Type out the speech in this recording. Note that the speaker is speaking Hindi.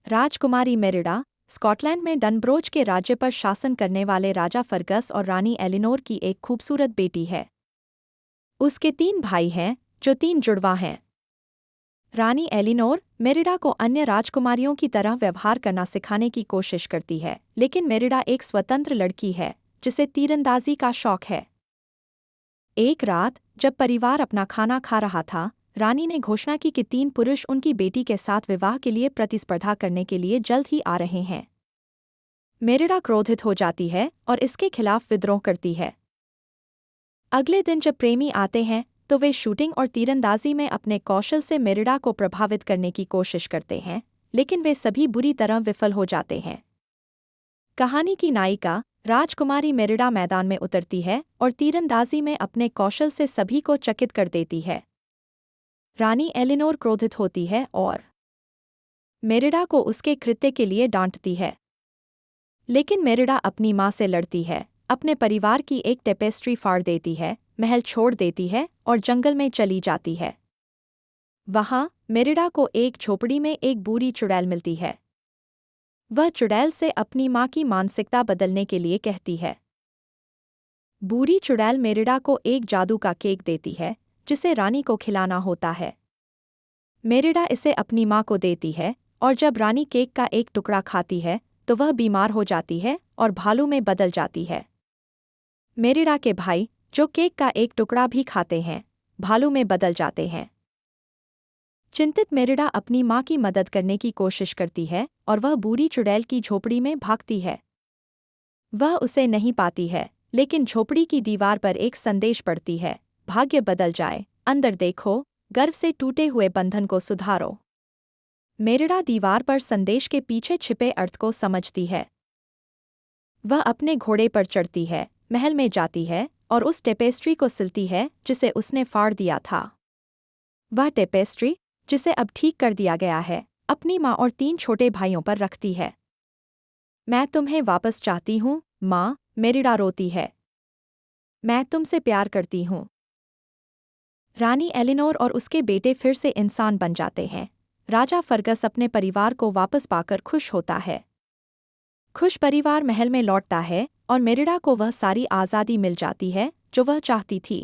राजकुमारी मेरिडा, स्कॉटलैंड में डनब्रोज के राज्य पर शासन करने वाले राजा फर्गस और रानी एलिनोर की एक खूबसूरत बेटी है। उसके 3 भाई हैं, जो 3 जुड़वा हैं। रानी एलिनोर मेरिडा को अन्य राजकुमारियों की तरह व्यवहार करना सिखाने की कोशिश करती है, लेकिन मेरिडा एक स्वतंत्र लड़की है, जिसे तीरंदाजी का शौक है। एक रात, जब परिवार अपना खाना खा रहा था, रानी ने घोषणा की कि 3 पुरुष उनकी बेटी के साथ विवाह के लिए प्रतिस्पर्धा करने के लिए जल्द ही आ रहे हैं। मेरिडा क्रोधित हो जाती है और इसके खिलाफ विद्रोह करती है। अगले दिन जब प्रेमी आते हैं, तो वे शूटिंग और तीरंदाजी में अपने कौशल से मेरिडा को प्रभावित करने की कोशिश करते हैं, लेकिन वे सभी बुरी तरह विफल हो जाते हैं। कहानी की नायिका राजकुमारी मेरिडा मैदान में उतरती है और तीरंदाजी में अपने कौशल से सभी को चकित कर देती है। रानी एलिनोर क्रोधित होती है और मेरिडा को उसके कृत्य के लिए डांटती है। लेकिन मेरिडा अपनी माँ से लड़ती है, अपने परिवार की एक टेपेस्ट्री फाड़ देती है, महल छोड़ देती है और जंगल में चली जाती है। वहाँ मेरिडा को एक झोपड़ी में एक बूढ़ी चुड़ैल मिलती है। वह चुड़ैल से अपनी माँ की मानसिकता बदलने के लिए कहती है। बूढ़ी चुड़ैल मेरिडा को एक जादू का केक देती है, जिसे रानी को खिलाना होता है। मेरिडा इसे अपनी माँ को देती है, और जब रानी केक का एक टुकड़ा खाती है, तो वह बीमार हो जाती है और भालू में बदल जाती है। मेरिडा के भाई, जो केक का एक टुकड़ा भी खाते हैं, भालू में बदल जाते हैं। चिंतित मेरिडा अपनी माँ की मदद करने की कोशिश करती है और वह बूढ़ी चुड़ैल की झोपड़ी में भागती है। वह उसे नहीं पाती है, लेकिन झोपड़ी की दीवार पर एक संदेश पढ़ती है, भाग्य बदल जाए, अंदर देखो, गर्व से टूटे हुए बंधन को सुधारो। मेरिडा दीवार पर संदेश के पीछे छिपे अर्थ को समझती है। वह अपने घोड़े पर चढ़ती है, महल में जाती है और उस टेपेस्ट्री को सिलती है जिसे उसने फाड़ दिया था। वह टेपेस्ट्री, जिसे अब ठीक कर दिया गया है, अपनी माँ और 3 छोटे भाइयों पर रखती है। मैं तुम्हें वापस चाहती हूँ, माँ, मेरिडा रोती है। मैं तुमसे प्यार करती हूँ। रानी एलिनोर और उसके बेटे फिर से इंसान बन जाते हैं। राजा फर्गस अपने परिवार को वापस पाकर खुश होता है। खुश परिवार महल में लौटता है और मेरिडा को वह सारी आज़ादी मिल जाती है जो वह चाहती थी।